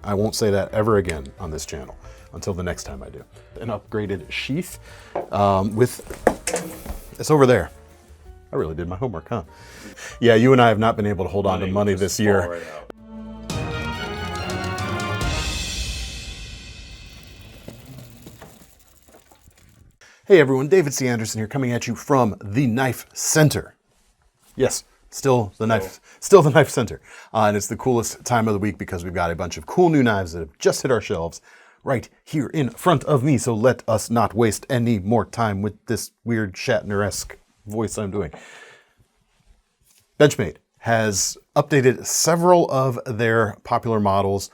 I won't say that ever again on this channel until the next time I do. An upgraded sheath it's over there. I really did my homework, huh? Yeah, you and I have not been able to hold on to money this year. Right out. Hey everyone, David C. Anderson here, coming at you from the KnifeCenter. Yes, still the KnifeCenter. And it's the coolest time of the week because we've got a bunch of cool new knives that have just hit our shelves right here in front of me. So let us not waste any more time with this weird Shatner-esque voice I'm doing. Benchmade has updated several of their popular models,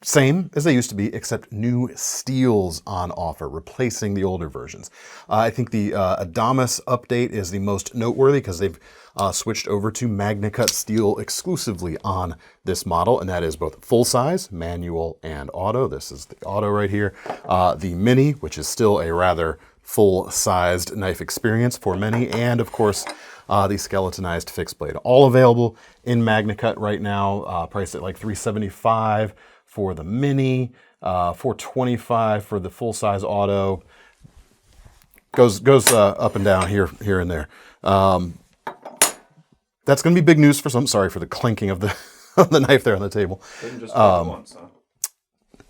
same as they used to be, except new steels on offer, replacing the older versions. I think the Adamas update is the most noteworthy because they've switched over to Magnacut steel exclusively on this model, and that is both full size, manual, and auto. This is the auto right here. The Mini, which is still a rather full-sized knife experience for many, and of course, the skeletonized fixed blade. All available in Magnacut right now, priced at like $375 for the Mini, $425 for the full-size auto. Goes up and down here and there. That's going to be big news for some. Sorry for the clinking of the of the knife there on the table. Didn't just once, huh?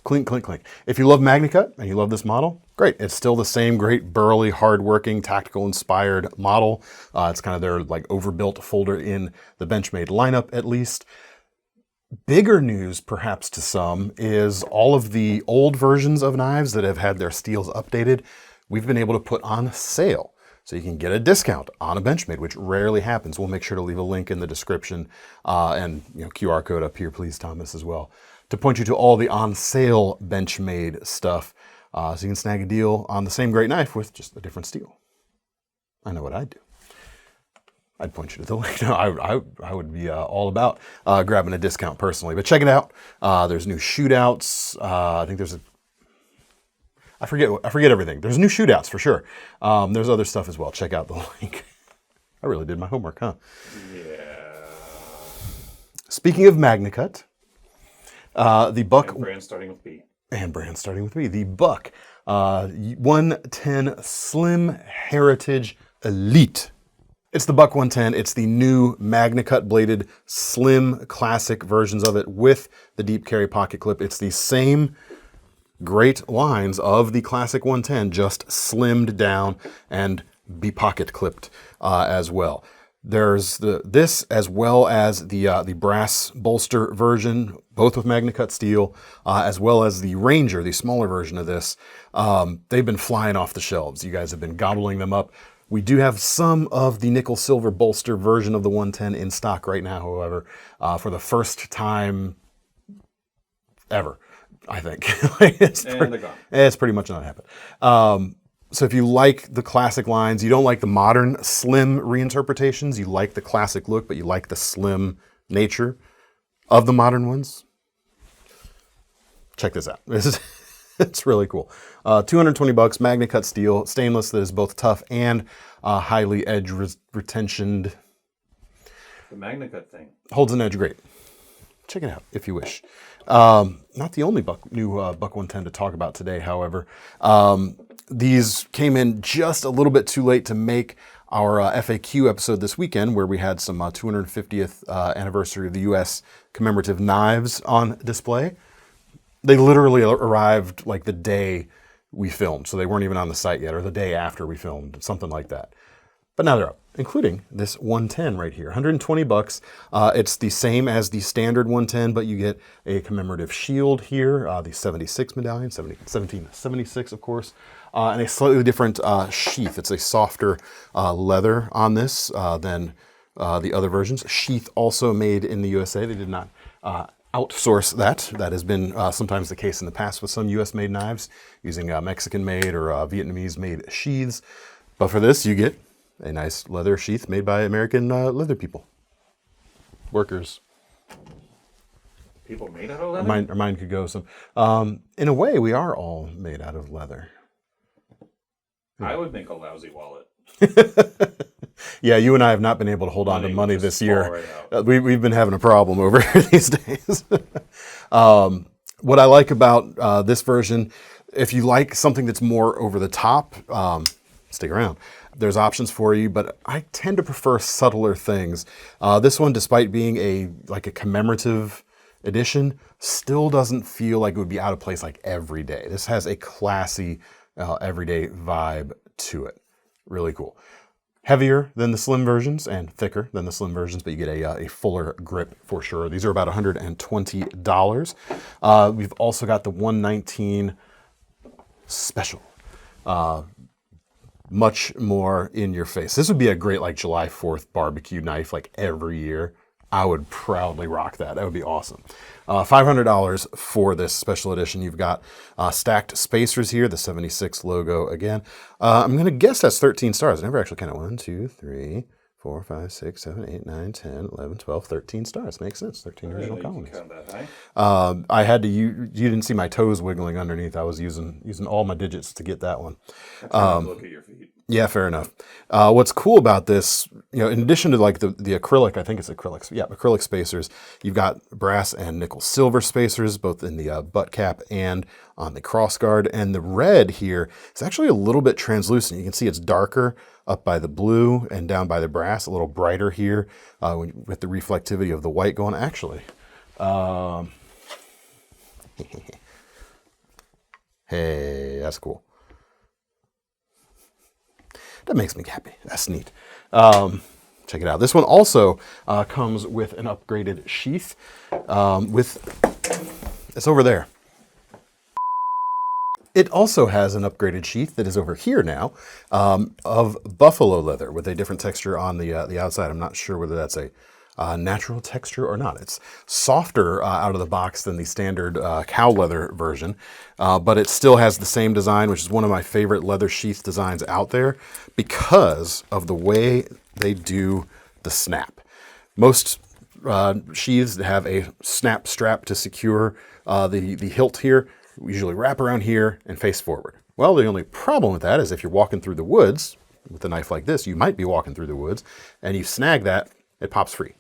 Clink, clink, clink. If you love Magnacut and you love this model, great. It's still the same great, burly, hardworking, tactical-inspired model. It's kind of their like overbuilt folder in the Benchmade lineup, at least. Bigger news, perhaps to some, is all of the old versions of knives that have had their steels updated, we've been able to put on sale. So you can get a discount on a Benchmade, which rarely happens. We'll make sure to leave a link in the description and QR code up here, please, Thomas, as well, to point you to all the on sale Benchmade stuff. So you can snag a deal on the same great knife with just a different steel. I know what I'd do. I'd point you to the link. No, I would be all about grabbing a discount personally. But check it out. There's new shootouts. I think there's a... I forget everything. There's new shootouts for sure. There's other stuff as well. Check out the link. I really did my homework, huh? Yeah. Speaking of Magnacut, the Buck... And brand starting with B. And brand starting with B. The Buck 110 Slim Heritage Elite. It's the Buck 110. It's the new Magnacut bladed slim classic versions of it with the deep carry pocket clip. It's the same great lines of the classic 110, just slimmed down and be pocket clipped as well. There's this as well as the brass bolster version, both with Magnacut steel, as well as the Ranger, the smaller version of this. They've been flying off the shelves. You guys have been gobbling them up. We do have some of the nickel silver bolster version of the 110 in stock right now, however, for the first time ever, I think. It's pretty much not happened. So if you like the classic lines, you don't like the modern slim reinterpretations, you like the classic look, but you like the slim nature of the modern ones, check this out. It's really cool. $220, Magnacut steel, stainless that is both tough and highly edge retentioned. The Magnacut thing holds an edge great. Check it out if you wish. Not the only new Buck 110 to talk about today, however. These came in just a little bit too late to make our FAQ episode this weekend, where we had some 250th anniversary of the U.S. commemorative knives on display. They literally arrived like the day we filmed, so they weren't even on the site yet, or the day after we filmed, something like that. But now they're up, including this 110 right here, $120. It's the same as the standard 110, but you get a commemorative shield here, the 76 medallion, 1776, of course, and a slightly different sheath. It's a softer leather on this than the other versions. Sheath also made in the USA. They did not outsource that. That has been sometimes the case in the past with some US-made knives, using Mexican-made or Vietnamese-made sheaths. But for this, you get a nice leather sheath made by American leather people. Workers. People made out of leather? Mine could go some. In a way, we are all made out of leather. I would make a lousy wallet. Yeah, you and I have not been able to hold on to money just this fall year. right out. We've been having a problem over here these days. What I like about this version, if you like something that's more over the top, stick around. There's options for you, but I tend to prefer subtler things. This one, despite being a commemorative edition, still doesn't feel like it would be out of place like every day. This has a classy, everyday vibe to it. Really cool. Heavier than the slim versions and thicker than the slim versions, but you get a fuller grip for sure. These are about $120. We've also got the 119 special. Much more in your face. This would be a great like July 4th barbecue knife like every year. I would proudly rock that. That would be awesome. $500 for this special edition. You've got stacked spacers here, the 76 logo again. I'm going to guess that's 13 stars. I never actually counted. 1, 2, 3, 4, 5, 6, 7, 8, 9, 10, 11, 12, 13 stars. Makes sense. 13 original colonies. Count that high. I had to, you didn't see my toes wiggling underneath. I was using all my digits to get that one. Look at your feet. Yeah, fair enough. What's cool about this, in addition to like the acrylic, I think it's acrylics. Yeah, acrylic spacers. You've got brass and nickel silver spacers, both in the butt cap and on the crossguard. And the red here is actually a little bit translucent. You can see it's darker up by the blue and down by the brass, a little brighter here with the reflectivity of the white going. Actually, hey, that's cool. That makes me happy. That's neat. Check it out. This one also comes with an upgraded sheath. It's over there. It also has an upgraded sheath that is over here now of buffalo leather with a different texture on the outside. I'm not sure whether that's a natural texture or not. It's softer out of the box than the standard cow leather version, but it still has the same design, which is one of my favorite leather sheath designs out there because of the way they do the snap. Most sheaths have a snap strap to secure the hilt here. We usually wrap around here and face forward. Well, the only problem with that is if you're walking through the woods with a knife like this, you might be walking through the woods and you snag that, it pops free.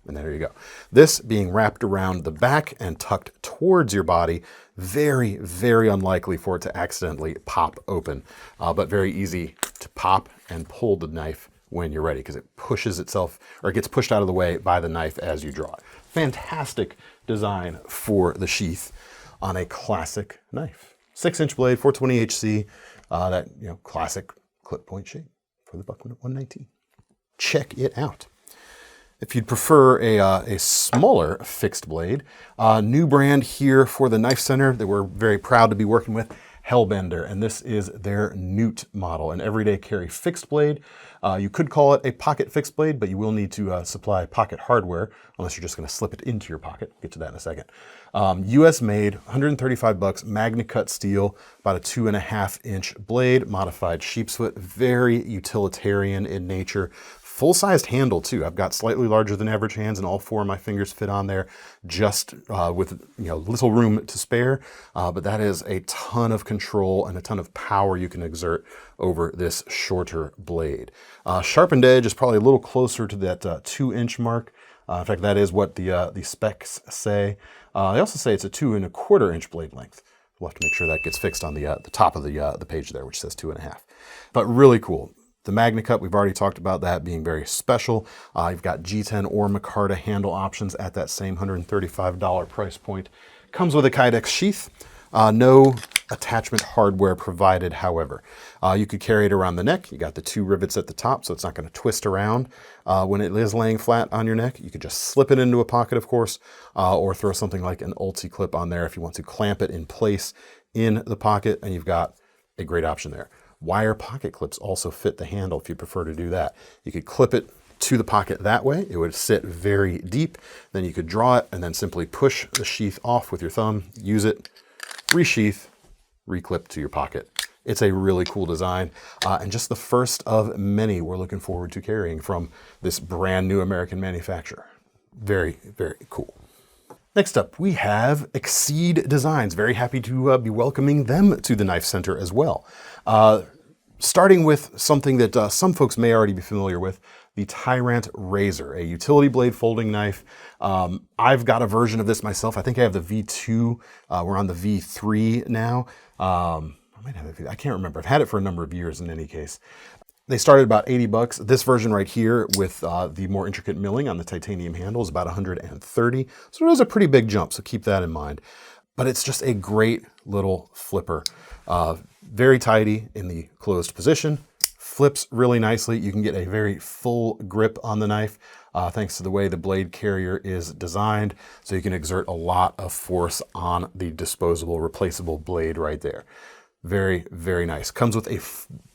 And there you go. This being wrapped around the back and tucked towards your body, very, very unlikely for it to accidentally pop open, but very easy to pop and pull the knife when you're ready because it pushes itself or it gets pushed out of the way by the knife as you draw it. Fantastic design for the sheath on a classic knife. 6-inch blade, 420 HC, that classic clip point shape for the Buck 119. Check it out. If you'd prefer a smaller fixed blade, new brand here for the KnifeCenter that we're very proud to be working with, Hellbender, and this is their Newt model, an everyday carry fixed blade. You could call it a pocket fixed blade, but you will need to supply pocket hardware unless you're just going to slip it into your pocket. Get to that in a second. US made, $135, Magnacut steel, about a 2.5-inch blade, modified sheepsfoot, very utilitarian in nature. Full-sized handle too. I've got slightly larger than average hands and all 4 of my fingers fit on there just with little room to spare. But that is a ton of control and a ton of power you can exert over this shorter blade. Sharpened edge is probably a little closer to that 2-inch mark. In fact, that is what the specs say. They also say it's a 2.25-inch blade length. We'll have to make sure that gets fixed on the top of the page there, which says 2.5. But really cool. The Magnacut, we've already talked about that being very special. You've got G10 or Micarta handle options at that same $135 price point. Comes with a Kydex sheath. No attachment hardware provided, however. You could carry it around the neck. You got the 2 rivets at the top, so it's not going to twist around when it is laying flat on your neck. You could just slip it into a pocket, of course, or throw something like an ulti clip on there if you want to clamp it in place in the pocket, and you've got a great option there. Wire pocket clips also fit the handle if you prefer to do that. You could clip it to the pocket that way. It would sit very deep. Then you could draw it and then simply push the sheath off with your thumb, use it, resheath, reclip to your pocket. It's a really cool design and just the first of many we're looking forward to carrying from this brand new American manufacturer. Very, very cool. Next up, we have Exceed Designs. Very happy to be welcoming them to the KnifeCenter as well. starting with something that some folks may already be familiar with, the TiRant Razor, a utility blade folding knife. I've got a version of this myself. I think I have the V2. We're on the V3 now. I might have it. I can't remember. I've had it for a number of years in any case. They started about 80 bucks. This version right here with the more intricate milling on the titanium handle is about 130. So it is a pretty big jump, so keep that in mind. But it's just a great little flipper. Very tidy in the closed position. Flips really nicely. You can get a very full grip on the knife thanks to the way the blade carrier is designed. So you can exert a lot of force on the disposable, replaceable blade right there. Very, very nice. Comes with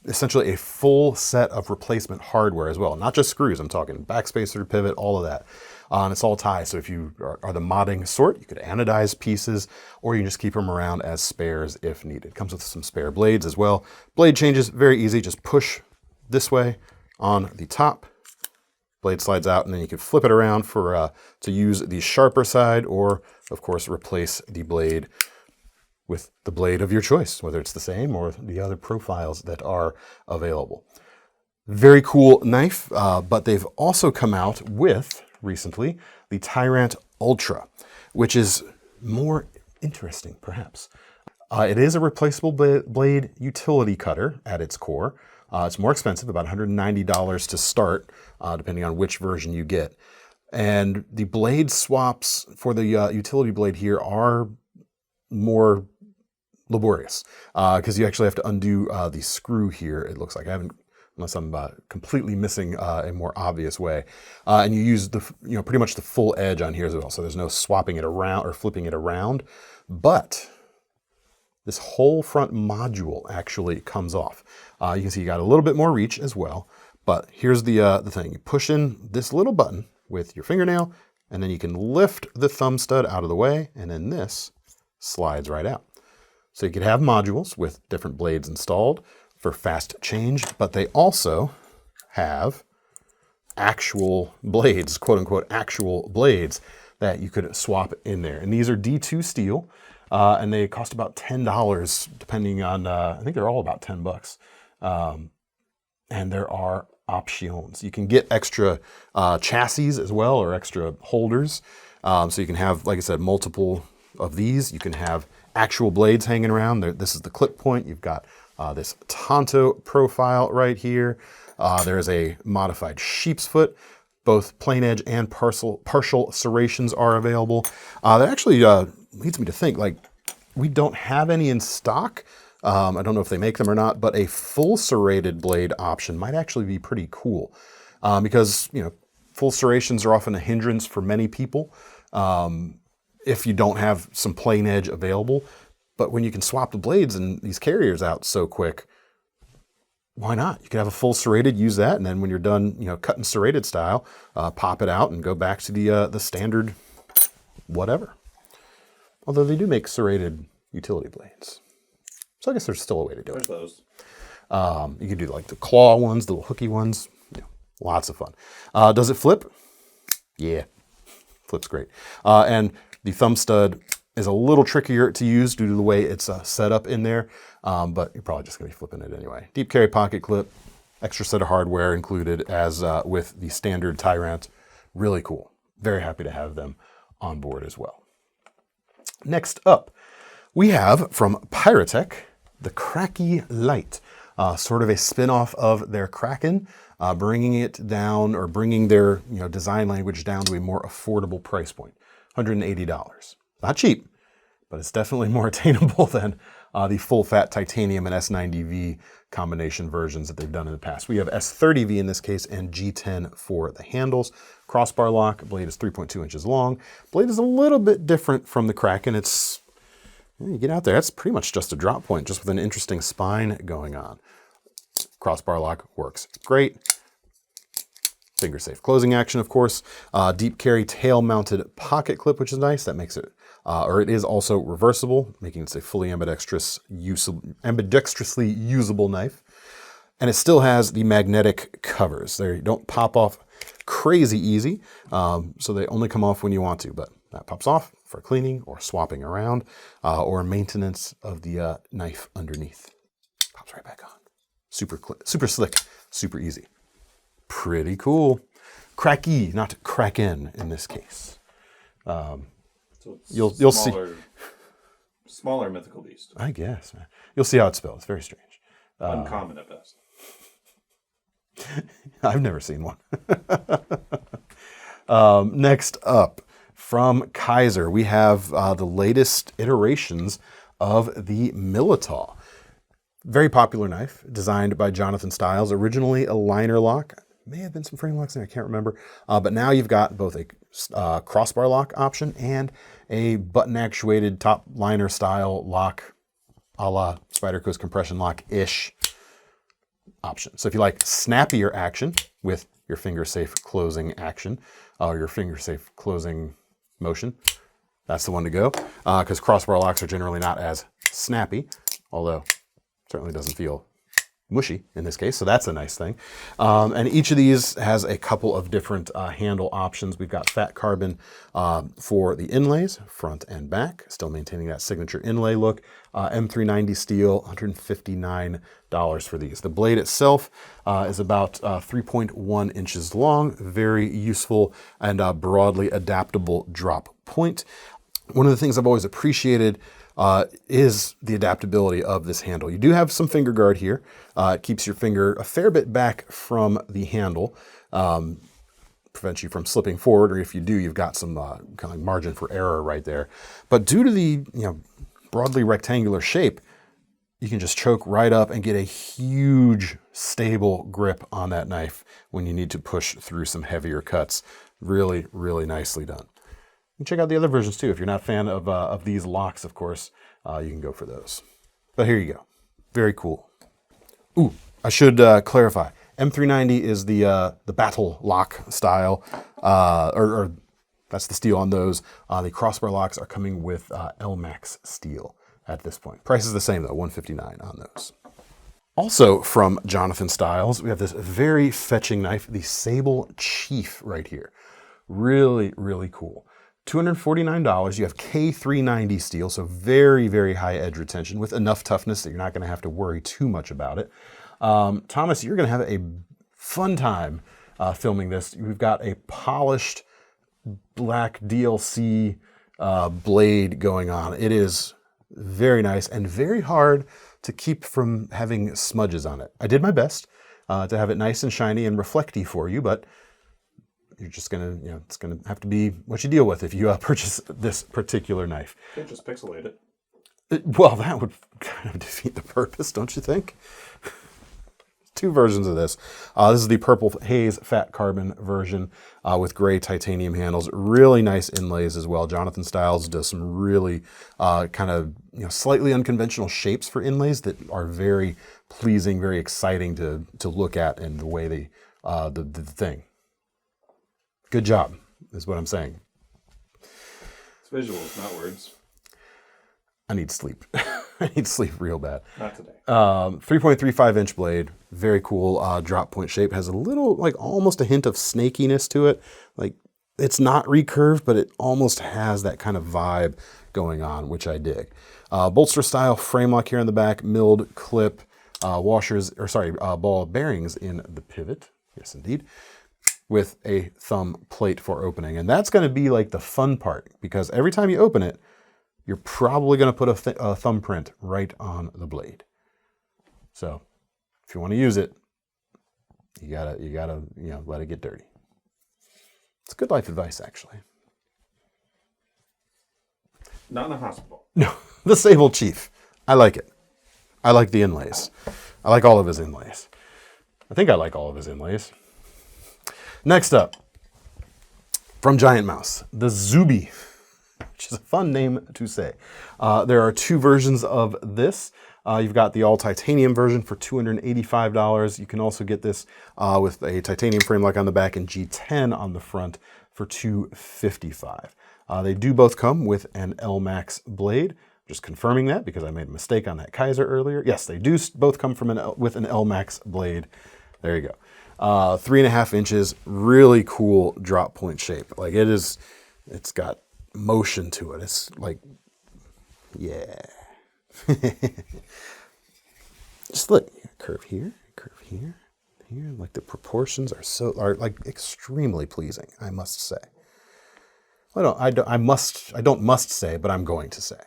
essentially a full set of replacement hardware as well. Not just screws, I'm talking backspacer, pivot, all of that. And it's all tie, so if you are the modding sort, you could anodize pieces, or you can just keep them around as spares if needed. Comes with some spare blades as well. Blade changes, very easy. Just push this way on the top. Blade slides out, and then you can flip it around for to use the sharper side, or of course replace the blade with the blade of your choice, whether it's the same or the other profiles that are available. Very cool knife, but they've also come out with, recently, the TiRant Ultra, which is more interesting, perhaps. It is a replaceable blade utility cutter at its core. It's more expensive, about $190 to start, depending on which version you get. And the blade swaps for the utility blade here are more laborious because you actually have to undo the screw here. It looks like I haven't, unless I'm completely missing a more obvious way. And you use the pretty much the full edge on here as well. So there's no swapping it around or flipping it around. But this whole front module actually comes off. You can see you got a little bit more reach as well. But here's the thing: you push in this little button with your fingernail, and then you can lift the thumb stud out of the way, and then this slides right out. So you could have modules with different blades installed for fast change, but they also have actual blades, quote unquote, actual blades that you could swap in there. And these are D2 steel, and they cost about $10, depending on, I think they're all about 10 bucks. And there are options. You can get extra chassis as well, or extra holders. So you can have, like I said, multiple of these. You can have actual blades hanging around. This is the clip point. You've got this Tonto profile right here. There's a modified sheep's foot. Both plain edge and partial serrations are available. That actually leads me to think, like, we don't have any in stock. I don't know if they make them or not, but a full serrated blade option might actually be pretty cool because, full serrations are often a hindrance for many people. If you don't have some plain edge available. But when you can swap the blades and these carriers out so quick, why not? You can have a full serrated, use that, and then when you're done, cutting serrated style, pop it out and go back to the standard whatever. Although they do make serrated utility blades. So I guess there's still a way to do it. There's those. You can do like the claw ones, the little hooky ones. Lots of fun. Does it flip? Yeah, flips great. And the thumb stud is a little trickier to use due to the way it's set up in there, but you're probably just going to be flipping it anyway. Deep carry pocket clip, extra set of hardware included as with the standard TiRant. Really cool. Very happy to have them on board as well. Next up, we have from Piratech the Kraki Lite, sort of a spin-off of their Kraken, bringing it down, or bringing their design language down to a more affordable price point. $180. Not cheap, but it's definitely more attainable than the full-fat titanium and S90V combination versions that they've done in the past. We have S30V in this case and G10 for the handles. Crossbar lock, blade is 3.2 inches long. Blade is a little bit different from the Kraken. It's, you get out there, that's pretty much just a drop point, just with an interesting spine going on. Crossbar lock works great. Finger safe closing action, of course. Deep carry tail mounted pocket clip, which is nice. That makes it, or it is also reversible, making it a fully ambidextrously usable knife. And it still has the magnetic covers. They don't pop off crazy easy, so they only come off when you want to, but that pops off for cleaning or swapping around or maintenance of the knife underneath. Pops right back on. super slick, super easy. Pretty cool. Kraki, not Kraken in this case. So it's You'll see. Smaller mythical beast. I guess, man. You'll see how it's spelled. It's very strange. Uncommon at best. I've never seen one. Next up, from Kizer, we have the latest iterations of the Militaw. Very popular knife, designed by Jonathan Stiles. Originally a liner lock. May have been some frame locks there, I can't remember. But now you've got both a crossbar lock option and a button-actuated top liner style lock, a la Spyder Coast compression lock-ish option. So if you like snappier action with your finger safe closing action, or your finger safe closing motion, that's the one to go. Because crossbar locks are generally not as snappy, although it certainly doesn't feel mushy in this case, so that's a nice thing. And each of these has a couple of different handle options. We've got fat carbon for the inlays, front and back, still maintaining that signature inlay look. M390 steel, $159 for these. The blade itself is about 3.1 inches long, very useful and broadly adaptable drop point. One of the things I've always appreciated is the adaptability of this handle. You do have some finger guard here. It keeps your finger a fair bit back from the handle, prevents you from slipping forward, or if you do, you've got some kind of margin for error right there. But due to the broadly rectangular shape, you can just choke right up and get a huge, stable grip on that knife when you need to push through some heavier cuts. Really, really nicely done. You can check out the other versions too. If you're not a fan of these locks, of course, you can go for those. But here you go. Very cool. Ooh, I should clarify. M390 is the battle lock style, or that's the steel on those. The crossbar locks are coming with LMAX steel at this point. Price is the same though, $159 on those. Also from Jonathan Stiles, we have this very fetching knife, the Sable Chief right here. Really, really cool. $249, you have K390 steel, so very, very high edge retention with enough toughness that you're not going to have to worry too much about it. Thomas, you're going to have a fun time filming this. We've got a polished black DLC blade going on. It is very nice and very hard to keep from having smudges on it. I did my best to have it nice and shiny and reflecty for you, but you're just gonna, it's gonna have to be what you deal with if you purchase this particular knife. You can't just pixelate it. Well, that would kind of defeat the purpose, don't you think? Two versions of this. This is the Purple Haze Fat Carbon version with gray titanium handles. Really nice inlays as well. Jonathan Stiles does some really kind of slightly unconventional shapes for inlays that are very pleasing, very exciting to look at in the way they the thing. Good job, is what I'm saying. It's visuals, not words. I need sleep. I need sleep real bad. Not today. 3.35 inch blade, very cool drop point shape. Has a little, like almost a hint of snakiness to it. Like it's not recurved, but it almost has that kind of vibe going on, which I dig. Bolster style frame lock here on the back, milled clip, ball bearings in the pivot. Yes, indeed. With a thumb plate for opening. And that's going to be like the fun part, because every time you open it, you're probably going to put a thumbprint right on the blade. So if you want to use it, you gotta let it get dirty. It's good life advice, actually. Not in a hospital. No, the Sable Chief. I like it. I like the inlays. I like all of his inlays. I think I like all of his inlays. Next up, from GiantMouse, the Zoobie, which is a fun name to say. There are two versions of this. You've got the all titanium version for $285. You can also get this with a titanium frame lock on the back and G10 on the front for $255. They do both come with an LMAX blade. Just confirming that because I made a mistake on that Kizer earlier. Yes, they do both come from with an LMAX blade. There you go. 3.5 inches, really cool drop point shape. Like it's got motion to it. It's like, yeah. Just look, curve here, curve here, here. Like the proportions are like extremely pleasing, I must say. I don't must say, but I'm going to say.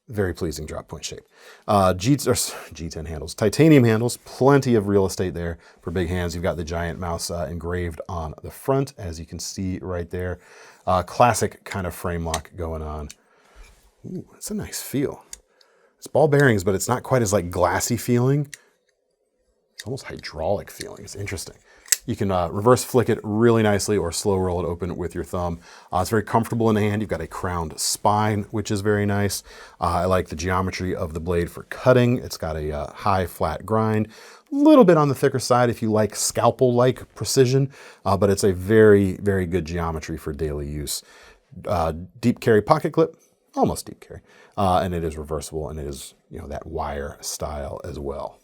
Very pleasing drop point shape. G10 handles, titanium handles, plenty of real estate there for big hands. You've got the GiantMouse engraved on the front, as you can see right there. Classic kind of frame lock going on. Ooh, it's a nice feel. It's ball bearings, but it's not quite as like glassy feeling. It's almost hydraulic feeling. It's interesting. You can reverse flick it really nicely or slow roll it open with your thumb. It's very comfortable in the hand. You've got a crowned spine, which is very nice. I like the geometry of the blade for cutting. It's got a high flat grind, a little bit on the thicker side if you like scalpel-like precision, but it's a very, very good geometry for daily use. Deep carry pocket clip, almost deep carry, and it is reversible, and it is, you know, that wire style as well.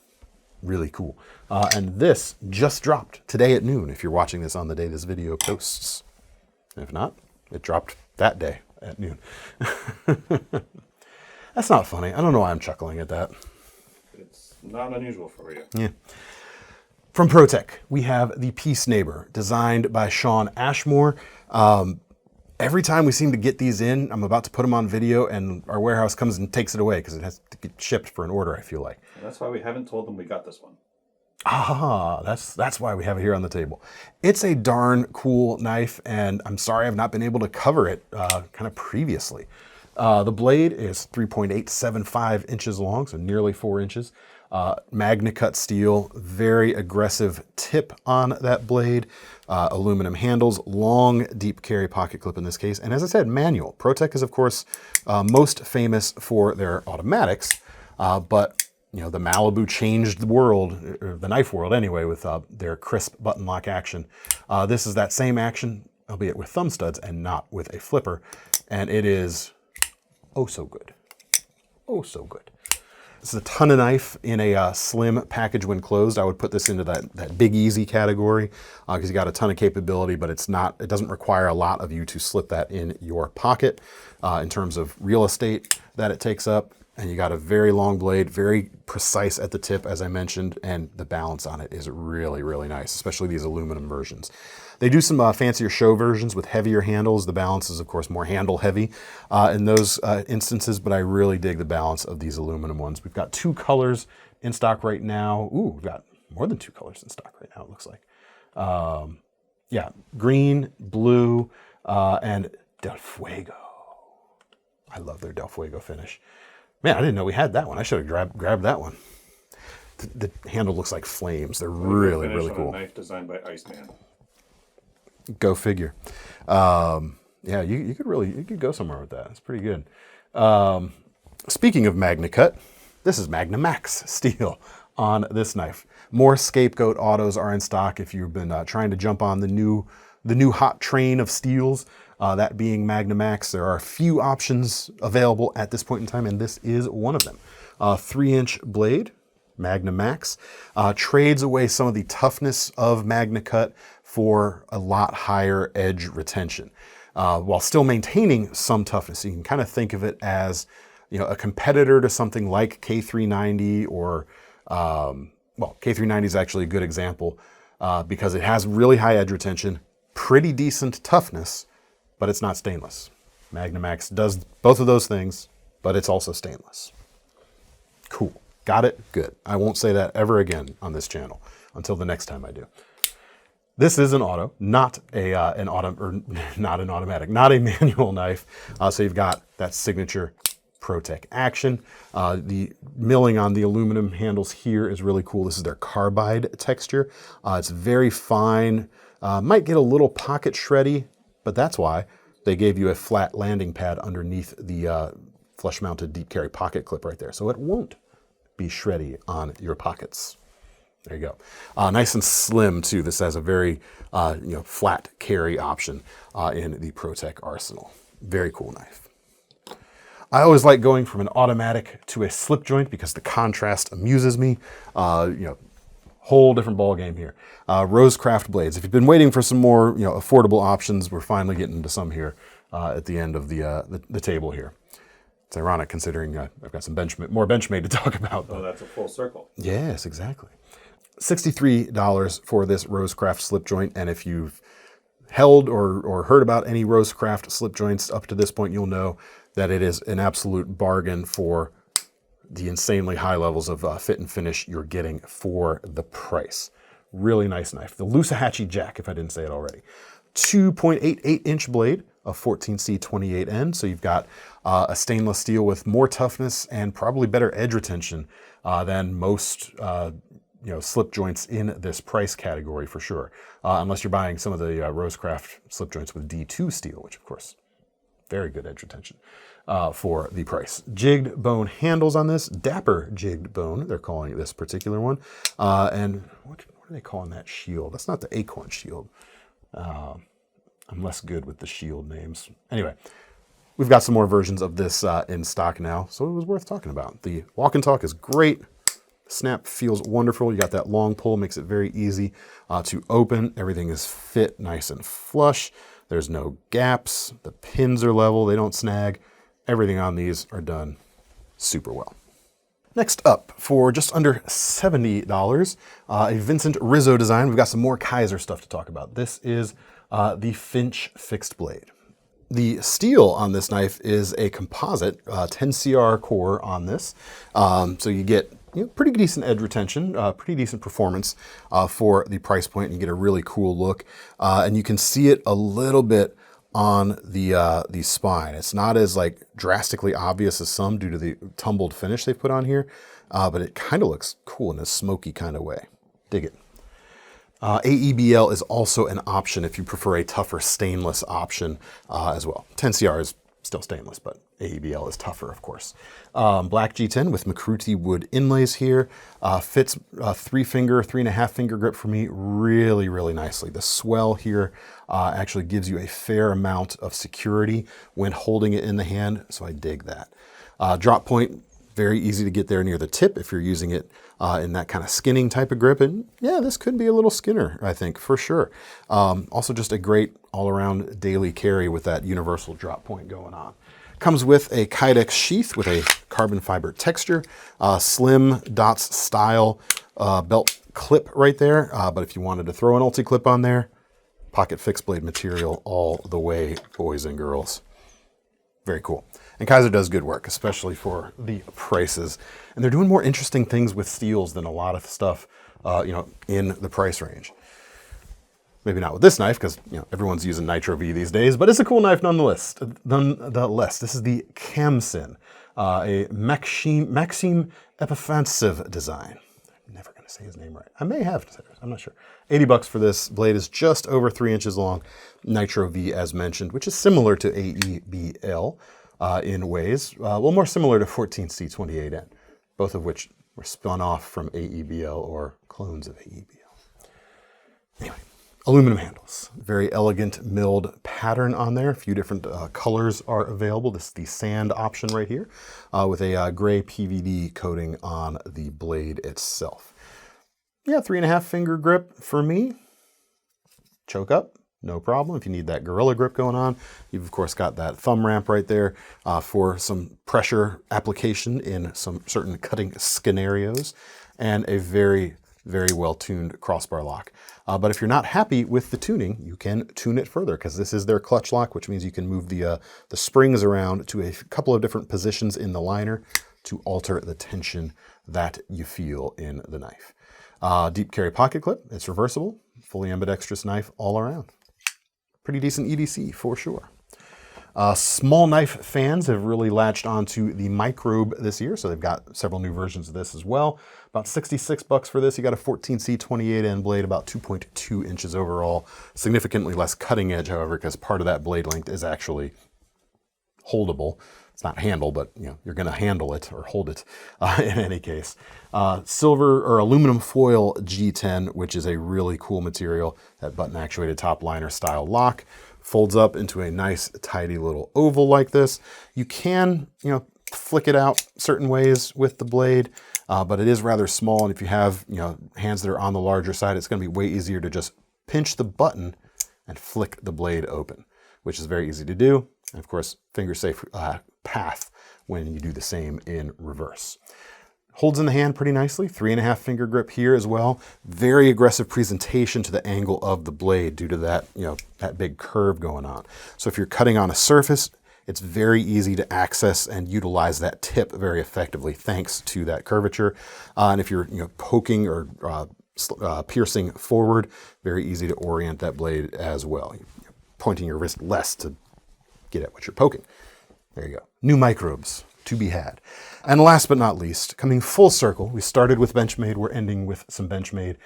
Really cool. And this just dropped today at noon, if you're watching this on the day this video posts. If not, it dropped that day at noon. That's not funny. I don't know why I'm chuckling at that. It's not unusual for you. Yeah. From Piratech, we have the Peace Neighbor, designed by Sean Ashmore. Every time we seem to get these in, I'm about to put them on video, and our warehouse comes and takes it away because it has to get shipped for an order, I feel like. And that's why we haven't told them we got this one. Ah, that's why we have it here on the table. It's a darn cool knife, and I'm sorry I've not been able to cover it kind of previously. The blade is 3.875 inches long, so nearly 4 inches. Magnacut steel, very aggressive tip on that blade. Aluminum handles, long deep carry pocket clip in this case. And as I said, manual. Piratech is, of course, most famous for their automatics, but you know, the Malibu changed the world, or the knife world anyway, with their crisp button lock action. This is that same action, albeit with thumb studs and not with a flipper. And it is oh so good. Oh so good. This is a ton of knife in a slim package when closed. I would put this into that big easy category because you got a ton of capability, but it doesn't require a lot of you to slip that in your pocket in terms of real estate that it takes up. And you got a very long blade, very precise at the tip, as I mentioned, and the balance on it is really, really nice, especially these aluminum versions. They do some fancier show versions with heavier handles. The balance is, of course, more handle heavy in those instances, but I really dig the balance of these aluminum ones. We've got 2 colors in stock right now. Ooh, we've got more than 2 colors in stock right now, it looks like. Yeah, green, blue, and Del Fuego. I love their Del Fuego finish. Man, I didn't know we had that one. I should have grabbed that one. The handle looks like flames. They're really, really cool. A knife designed by Iceman. Go figure. Yeah, you could go somewhere with that. It's pretty good. Speaking of Magnacut, this is Magnamax steel on this knife. More Scapegoat autos are in stock if you've been trying to jump on the new hot train of steels. That being Magnamax. There are a few options available at this point in time, and this is one of them. 3-inch blade, Magnamax, trades away some of the toughness of Magnacut for a lot higher edge retention, while still maintaining some toughness. So you can kind of think of it as, you know, a competitor to something like K390 or, well, K390 is actually a good example because it has really high edge retention, pretty decent toughness, but it's not stainless. Magnamax does both of those things, but it's also stainless. Cool. Got it? Good. I won't say that ever again on this channel until the next time I do. This is an auto, not an automatic, not a manual knife. So you've got that signature Piratech action. The milling on the aluminum handles here is really cool. This is their carbide texture. It's very fine. Might get a little pocket shreddy, but that's why they gave you a flat landing pad underneath the flush-mounted deep carry pocket clip right there. So it won't be shreddy on your pockets. There you go. Nice and slim too. This has a very flat carry option in the Piratech arsenal. Very cool knife. I always like going from an automatic to a slip joint because the contrast amuses me. Whole different ball game here. RoseCraft blades. If you've been waiting for some more affordable options, we're finally getting to some here at the end of the table here. It's ironic considering I've got some more Benchmade to talk about. Oh, that's a full circle. Yes, exactly. $63 for this RoseCraft slip joint, and if you've held or heard about any RoseCraft slip joints up to this point, you'll know that it is an absolute bargain for the insanely high levels of fit and finish you're getting for the price. Really nice knife. The Loosahatchie Jack, if I didn't say it already. 2.88-inch blade of 14C28N, so you've got a stainless steel with more toughness and probably better edge retention than most slip joints in this price category for sure, unless you're buying some of the RoseCraft slip joints with D2 steel, which of course, very good edge retention for the price. Jigged bone handles on this, dapper jigged bone, they're calling it this particular one. And what are they calling that shield? That's not the acorn shield. I'm less good with the shield names. Anyway, we've got some more versions of this in stock now, so it was worth talking about. The walk and talk is great. Snap feels wonderful. You got that long pull, makes it very easy to open. Everything is fit nice and flush. There's no gaps. The pins are level. They don't snag. Everything on these are done super well. Next up, for just under $70, a Vincent Rizzo design. We've got some more Kizer stuff to talk about. This is the Finch fixed blade. The steel on this knife is a composite 10CR core on this. So you get pretty decent edge retention, pretty decent performance for the price point, and you get a really cool look. And you can see it a little bit on the spine. It's not as like drastically obvious as some due to the tumbled finish they put on here, but it kind of looks cool in a smoky kind of way. Dig it. AEBL is also an option if you prefer a tougher stainless option as well. 10CR is still stainless, but AEBL is tougher, of course. Black G10 with Macruti wood inlays here. Fits 3.5 finger grip for me really, really nicely. The swell here actually gives you a fair amount of security when holding it in the hand, so I dig that. Drop point, very easy to get there near the tip if you're using it in that kind of skinning type of grip. And yeah, this could be a little skinner, I think, for sure. Also just a great all-around daily carry with that universal drop point going on. Comes with a Kydex sheath with a carbon fiber texture, slim dots style belt clip right there. But if you wanted to throw an ulti clip on there, pocket fixed blade material all the way, boys and girls. Very cool. And Kizer does good work, especially for the prices. And they're doing more interesting things with steels than a lot of stuff, in the price range. Maybe not with this knife, because everyone's using Nitro V these days, but it's a cool knife nonetheless. This is the Khamsin, a Maxime Epiphantsiv design. I'm never going to say his name right. I may have to say it. I'm not sure. $80 for this blade. Is just over 3 inches long. Nitro V, as mentioned, which is similar to AEBL in ways. Well, more similar to 14C28N, both of which were spun off from AEBL or clones of AEBL. Anyway. Aluminum handles, very elegant milled pattern on there. A few different colors are available. This is the sand option right here with a gray PVD coating on the blade itself. Yeah, 3.5 finger grip for me. Choke up, no problem. If you need that gorilla grip going on, you've of course got that thumb ramp right there for some pressure application in some certain cutting scenarios, and a very, very well-tuned crossbar lock. But if you're not happy with the tuning, you can tune it further, because this is their clutch lock, which means you can move the springs around to a couple of different positions in the liner to alter the tension that you feel in the knife. Deep carry pocket clip, it's reversible, fully ambidextrous knife all around. Pretty decent EDC for sure. Small knife fans have really latched onto the Microbe this year, so they've got several new versions of this as well. About $66 for this. You got a 14C28N blade, about 2.2 inches overall. Significantly less cutting edge, however, because part of that blade length is actually holdable. It's not handle, but you're going to handle it or hold it in any case. Silver or aluminum foil G10, which is a really cool material. That button actuated top liner style lock folds up into a nice tidy little oval like this. You can flick it out certain ways with the blade, but it is rather small. And if you have hands that are on the larger side, it's going to be way easier to just pinch the button and flick the blade open, which is very easy to do. And of course, finger safe path when you do the same in reverse. Holds in the hand pretty nicely, 3.5 finger grip here as well. Very aggressive presentation to the angle of the blade due to that, that big curve going on. So if you're cutting on a surface, it's very easy to access and utilize that tip very effectively thanks to that curvature. And if you're poking or piercing forward, very easy to orient that blade as well. You're pointing your wrist less to get at what you're poking. There you go. New microbes to be had. And last but not least, coming full circle, we started with Benchmade, we're ending with some Benchmade.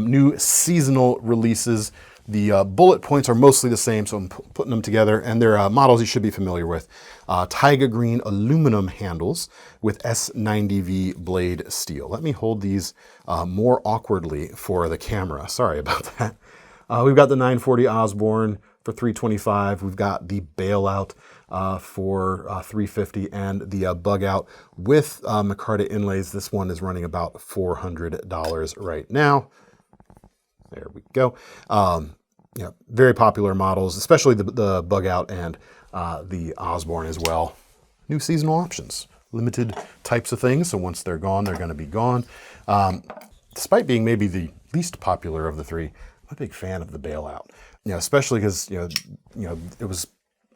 New seasonal releases. The bullet points are mostly the same, so I'm putting them together, and they're models you should be familiar with. Taiga green aluminum handles with S90V blade steel. Let me hold these more awkwardly for the camera. Sorry about that. We've got the 940 Osborne for $325. We've got the Bailout for $350, and the Bugout with micarta inlays. This one is running about $400 right now. There we go. Very popular models, especially the Bugout and the Osborne as well. New seasonal options, limited types of things. So once they're gone, they're going to be gone. Despite being maybe the least popular of the three, I'm a big fan of the Bailout. Especially because it was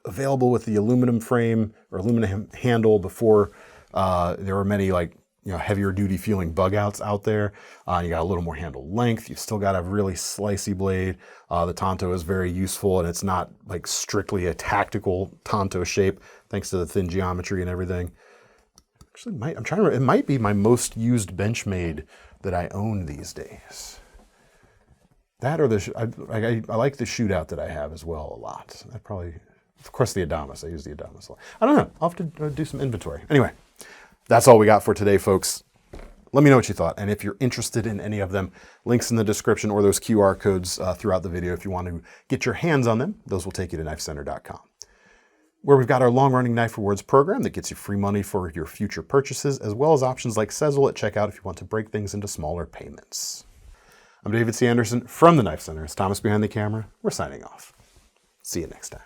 available with the aluminum frame or aluminum handle before there were many heavier duty feeling Bugouts out there. You got a little more handle length. You've still got a really slicey blade. The Tonto is very useful, and it's not like strictly a tactical Tonto shape thanks to the thin geometry and everything. Actually, it might be my most used Benchmade that I own these days. That or I like the shootout that I have as well a lot. Of course, the Adamas. I use the Adamas a lot. I don't know. I'll have to do some inventory. Anyway, that's all we got for today, folks. Let me know what you thought. And if you're interested in any of them, links in the description or those QR codes throughout the video. If you want to get your hands on them, those will take you to KnifeCenter.com, where we've got our long-running Knife Rewards program that gets you free money for your future purchases, as well as options like Sable at checkout if you want to break things into smaller payments. I'm David C. Anderson from the Knife Center. It's Thomas behind the camera. We're signing off. See you next time.